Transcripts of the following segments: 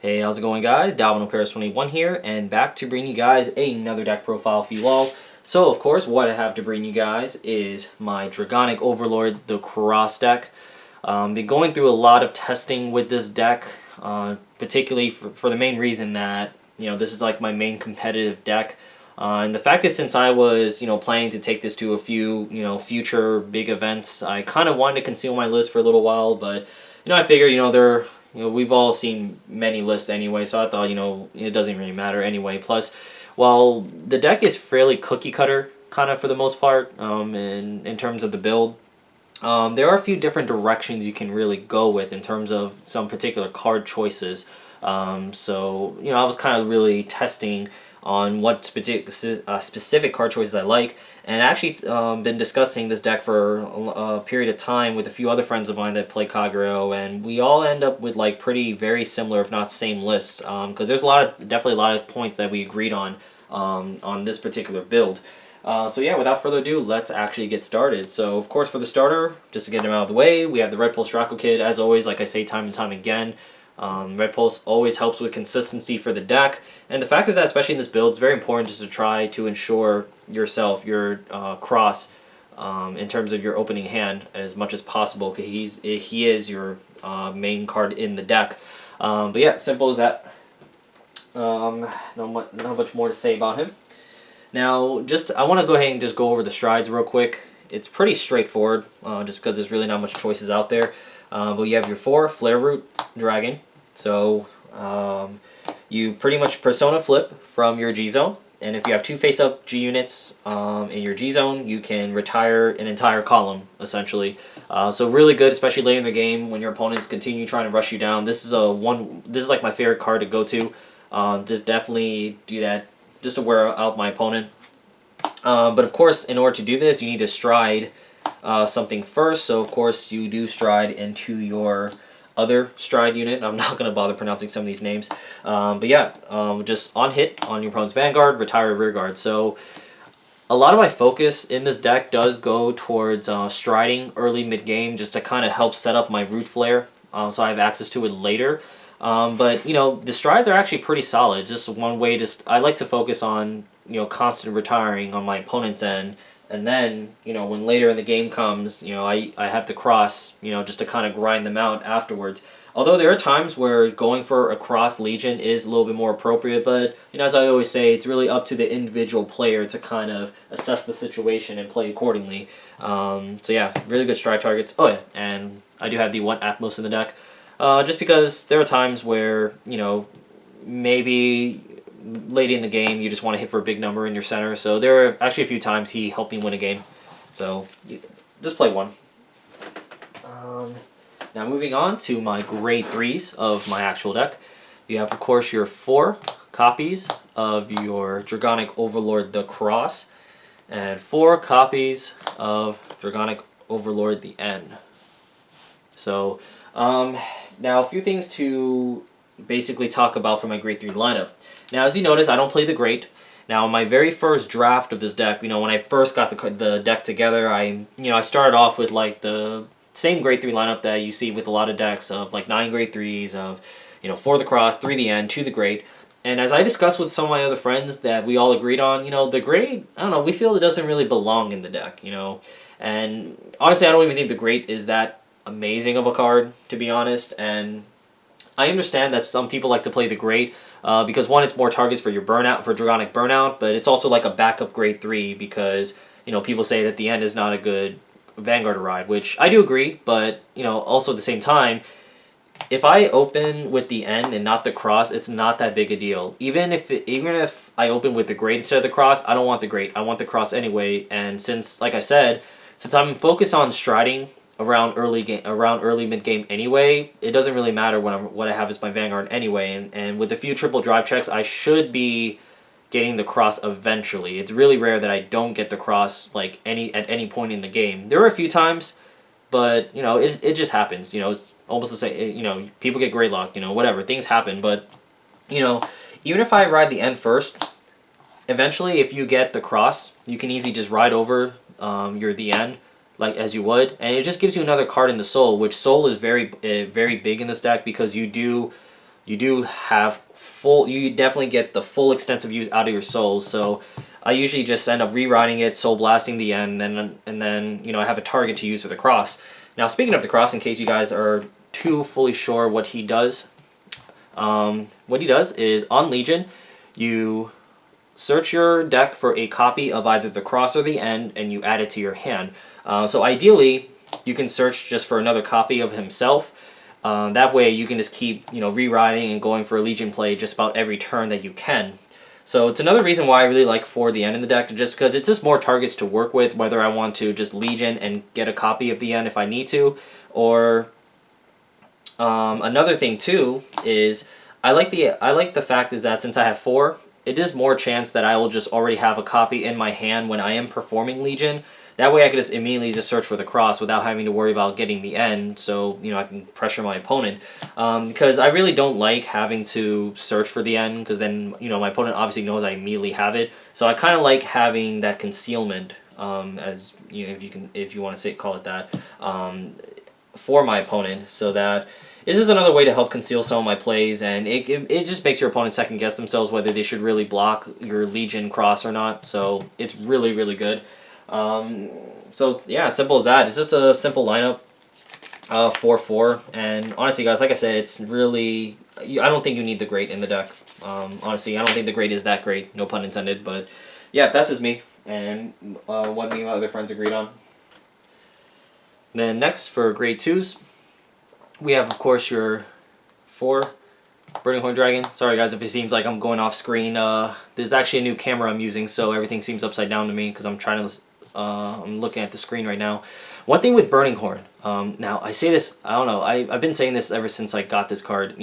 Hey, how's it going, guys? Paris21 here, and back to bring you guys another deck profile for you all. So, of course, what I have to bring you guys is my Dragonic Overlord, the Cross deck. Been going through a lot of testing with this deck, particularly for the main reason that, this is like my main competitive deck. And the fact is, since I was, planning to take this to a few, future big events, I kind of wanted to conceal my list for a little while, but, I figured, we've all seen many lists anyway, so I thought, it doesn't really matter anyway. Plus, while the deck is fairly cookie cutter, kind of for the most part, in terms of the build, there are a few different directions you can really go with in terms of some particular card choices. So, I was kind of really testing on what specific card choices I like, and actually been discussing this deck for a period of time with a few other friends of mine that play Kagero, and we all end up with like very similar, if not same lists, because there's definitely a lot of points that we agreed on this particular build. So yeah, without further ado, let's actually get started. So of course, for the starter, just to get them out of the way, we have the Red Pulse Draco Kid. As always, like I say time and time again, Red Pulse always helps with consistency for the deck, and the fact is that especially in this build, it's very important just to try to ensure your cross in terms of your opening hand as much as possible, because he is your main card in the deck. But yeah, simple as that. Not much more to say about him. Now, I want to go ahead and just go over the strides real quick. It's pretty straightforward, just because there's really not much choices out there. But you have your 4 Flare Root Dragon. So you pretty much Persona flip from your G zone, and if you have 2 face-up G units in your G zone, you can retire an entire column essentially. So really good, especially late in the game when your opponents continue trying to rush you down. This is like my favorite card to go to definitely do that, just to wear out my opponent. But of course, in order to do this, you need to stride something first. So of course, you do stride into your other stride unit. I'm not going to bother pronouncing some of these names. But yeah, just on hit on your opponent's Vanguard, retire rear guard. So a lot of my focus in this deck does go towards striding early mid-game, just to kind of help set up my Root Flare, so I have access to it later. But the strides are actually pretty solid. Just one way I like to focus on constant retiring on my opponent's end, and then when later in the game comes, I have to cross, just to kind of grind them out afterwards. Although there are times where going for a cross Legion is a little bit more appropriate, but as I always say, it's really up to the individual player to kind of assess the situation and play accordingly. So yeah, really good stride targets. Oh yeah, and I do have the 1 Atmos in the deck. Just because there are times where, maybe late in the game you just want to hit for a big number in your center. So there are actually a few times he helped me win a game. So just play 1. Now moving on to my grade 3s of my actual deck. You have, of course, your 4 copies of your Dragonic Overlord the Cross, and 4 copies of Dragonic Overlord the N. So now, a few things to basically talk about for my grade 3 lineup. Now, as you notice, I don't play the Great. Now, in my very first draft of this deck, when I first got the deck together, I started off with like the same grade 3 lineup that you see with a lot of decks of like 9 grade 3s of 4 the Cross, 3 the N, 2 the Great. And as I discussed with some of my other friends, that we all agreed on, the Great, I don't know, we feel it doesn't really belong in the deck, And honestly, I don't even think the Great is that amazing of a card, to be honest, and I understand that some people like to play the Great because, one, it's more targets for your burnout, for Dragonic Burnout, but it's also like a backup grade 3 because people say that the end is not a good Vanguard ride, which I do agree, but also at the same time, if I open with the N and not the Cross, it's not that big a deal. Even if I open with the Great instead of the Cross, I don't want the Great. I want the Cross anyway, and since, like I said, since I'm focused on striding around early mid game anyway, it doesn't really matter what I have as my Vanguard anyway, and with a few triple drive checks, I should be getting the Cross eventually. It's really rare that I don't get the Cross like at any point in the game. There are a few times, but it just happens. It's almost the same. People get Greylock. Whatever, things happen. But even if I ride the end first, eventually if you get the Cross, you can easily just ride over the end, like as you would, and it just gives you another card in the Soul, which Soul is very big in this deck because you you do have you definitely get the full extensive use out of your souls. So I usually just end up rewriting it, soul blasting the end, and then I have a target to use for the cross. Now speaking of the cross, in case you guys are too fully sure what he does, is on Legion, you search your deck for a copy of either the cross or the end, and you add it to your hand. So ideally, you can search just for another copy of himself. That way you can just keep rewriting and going for a Legion play just about every turn that you can. So it's another reason why I really like for the end in the deck, just because it's just more targets to work with, whether I want to just Legion and get a copy of the end if I need to, or another thing too is I like the fact is that since I have 4, it is more chance that I will just already have a copy in my hand when I am performing Legion. That way I can just immediately just search for the cross without having to worry about getting the end, so I can pressure my opponent. Because I really don't like having to search for the end, because then my opponent obviously knows I immediately have it. So I kind of like having that concealment, as if you want to call it that, for my opponent, so that it's just another way to help conceal some of my plays, and it just makes your opponent second guess themselves whether they should really block your Legion cross or not. So it's really, really good. So yeah, it's simple as that. It's just a simple lineup, 4/4, and honestly, guys, like I said, it's really I don't think you need the great in the deck. Honestly, I don't think the great is that great. No pun intended. But yeah, that's just me and what me and my other friends agreed on. Then next for grade 2s. We have, of course, your 4 Burning Horn Dragon. Sorry, guys, if it seems like I'm going off screen. There's actually a new camera I'm using, so everything seems upside down to me because I'm looking at the screen right now. One thing with Burning Horn. Now, I say this, I don't know, I've been saying this ever since I got this card,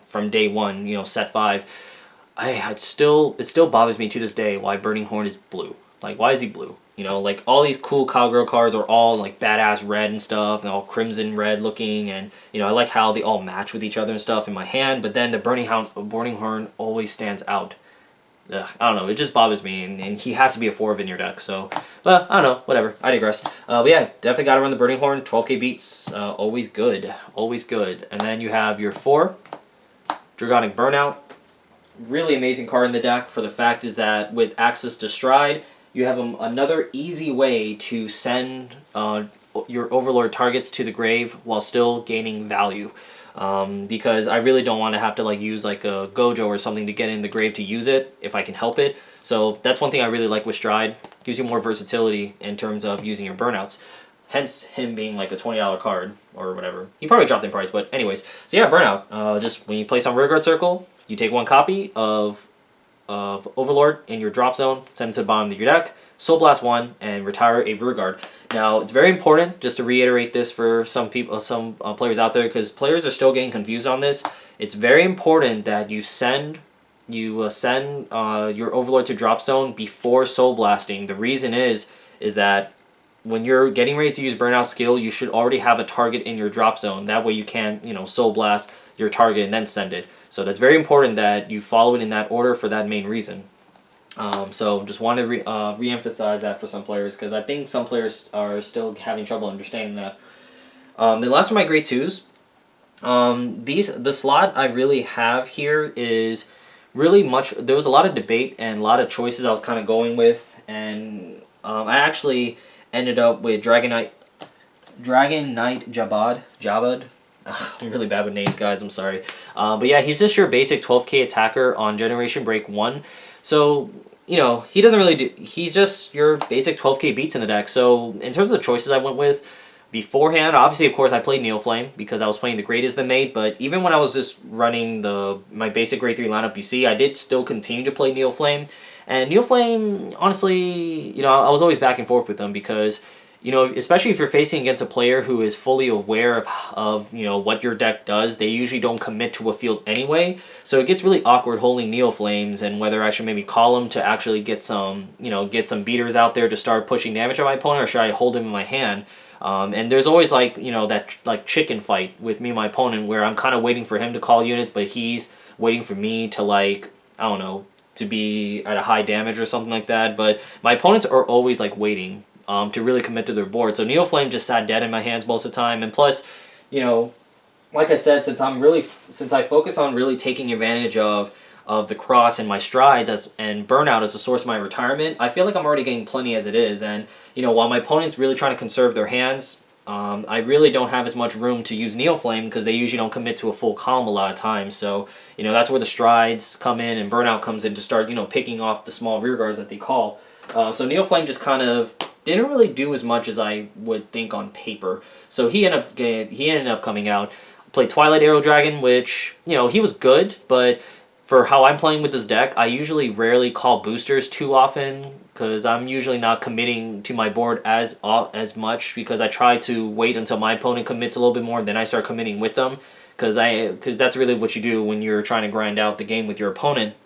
from day 1, set 5. It still bothers me to this day why Burning Horn is blue. Like, why is he blue? Like, all these cool Cowgirl cards are all, like, badass red and stuff, and all crimson red looking, and, I like how they all match with each other and stuff in my hand, but then the Burning Horn always stands out. Ugh, I don't know, it just bothers me, and he has to be a 4 in your deck, so, but, I don't know, whatever, I digress. But yeah, definitely gotta run the Burning Horn, 12k beats, always good, always good. And then you have your 4, Dragonic Burnout. Really amazing card in the deck for the fact is that with access to Stride, you have another easy way to send your Overlord targets to the grave while still gaining value. Because I really don't want to have to use like a Gojo or something to get in the grave to use it if I can help it. So that's one thing I really like with Stride. Gives you more versatility in terms of using your burnouts. Hence him being like a $20 card or whatever. He probably dropped in price, but anyways. So yeah, Burnout. Just when you place on Rearguard Circle, you take 1 copy of Overlord in your drop zone, send it to the bottom of your deck, Soul Blast 1, and retire a Rearguard. Now, it's very important, just to reiterate this for some people, some players out there, because players are still getting confused on this. It's very important that you send your Overlord to drop zone before Soul Blasting. The reason is that when you're getting ready to use Burnout skill, you should already have a target in your drop zone. That way you can, Soul Blast your target and then send it. So that's very important that you follow it in that order for that main reason. So just want to re-emphasize that for some players, because I think some players are still having trouble understanding that. The last of my grade 2s. The slot I really have here is really much. There was a lot of debate and a lot of choices I was kind of going with, and I actually ended up with Dragon Knight Jabad. I'm really bad with names, guys. I'm sorry. But yeah, he's just your basic 12k attacker on Generation Break 1. So, he doesn't really do... He's just your basic 12k beats in the deck. So, in terms of the choices I went with beforehand, obviously, of course, I played Neoflame because I was playing the greatest that made. But even when I was just running my basic grade 3 lineup, you see, I did still continue to play Neoflame. And Neoflame, honestly, I was always back and forth with them because... especially if you're facing against a player who is fully aware of what your deck does, they usually don't commit to a field anyway. So it gets really awkward holding Neoflames and whether I should maybe call him to actually get some beaters out there to start pushing damage on my opponent, or should I hold him in my hand? And there's always that chicken fight with me and my opponent where I'm kind of waiting for him to call units, but he's waiting for me to I don't know, to be at a high damage or something like that. But my opponents are always waiting to really commit to their board. So Neoflame just sat dead in my hands most of the time. And plus, like I said, since I focus on really taking advantage of the cross and my strides and burnout as a source of my retirement, I feel like I'm already getting plenty as it is. And while my opponent's really trying to conserve their hands, I really don't have as much room to use Neoflame because they usually don't commit to a full column a lot of times. So that's where the strides come in and burnout comes in to start picking off the small rear guards that they call. So Neoflame just kind of didn't really do as much as I would think on paper. So he ended up coming out. Played Twilight Arrow Dragon, which he was good, but for how I'm playing with this deck, I usually rarely call boosters too often because I'm usually not committing to my board as much because I try to wait until my opponent commits a little bit more, then I start committing with them because that's really what you do when you're trying to grind out the game with your opponent.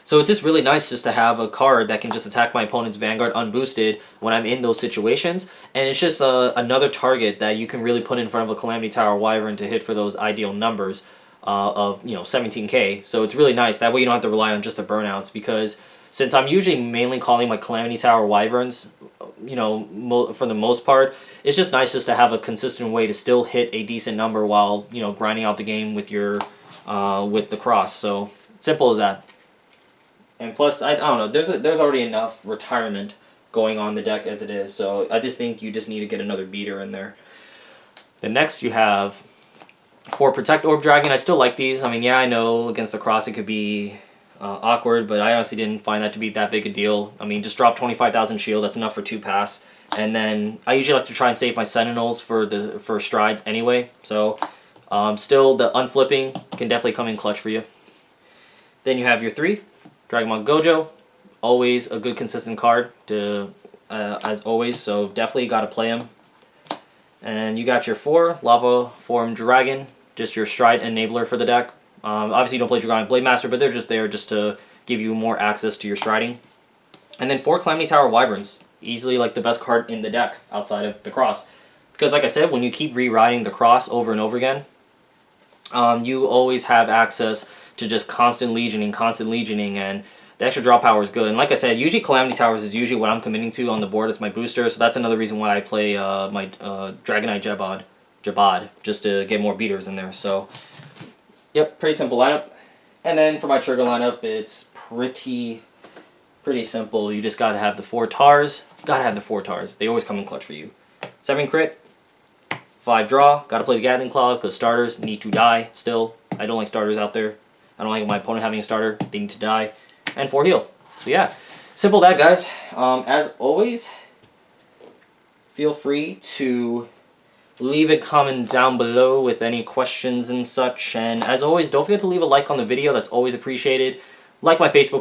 So it's just really nice just to have a card that can just attack my opponent's Vanguard unboosted when I'm in those situations. And it's just another target that you can really put in front of a Calamity Tower Wyvern to hit for those ideal numbers of 17k. So it's really nice. That way you don't have to rely on just the burnouts because since I'm usually mainly calling my Calamity Tower Wyverns, for the most part, it's just nice just to have a consistent way to still hit a decent number while, grinding out the game with your with the cross. So simple as that. And plus, I don't know, there's already enough retirement going on the deck as it is, so I just think you just need to get another beater in there. Then next you have 4 Protect Orb Dragon. I still like these. I mean, yeah, I know against the cross it could be awkward, but I honestly didn't find that to be that big a deal. I mean, just drop 25,000 shield, that's enough for 2 pass. And then I usually like to try and save my Sentinels for strides anyway, so still the unflipping can definitely come in clutch for you. Then you have your 3. Dragonmon Gojo, always a good consistent card to as always, so definitely got to play him. And you got your 4 Lava Form Dragon, just your stride enabler for the deck. Obviously you don't play Dragonic Blade Master, but they're just there just to give you more access to your striding. And then 4 Calamity Tower Wyverns, easily like the best card in the deck outside of the cross. Because like I said, when you keep rewriting the cross over and over again, you always have access to just constant legioning, and the extra draw power is good. And like I said, usually Calamity Towers is usually what I'm committing to on the board as my booster, so that's another reason why I play my Dragonite Jabad, just to get more beaters in there. So, yep, pretty simple lineup. And then for my trigger lineup, it's pretty simple. You just gotta have the 4 Tars. Gotta have the 4 Tars. They always come in clutch for you. 7 crit, 5 draw. Gotta play the Gatling Claw because starters need to die still. I don't like starters out there. I don't like my opponent having a starter. They need to die. And 4 heal. So yeah, simple that, guys. As always, feel free to leave a comment down below with any questions and such. And as always, don't forget to leave a like on the video. That's always appreciated. Like my Facebook page.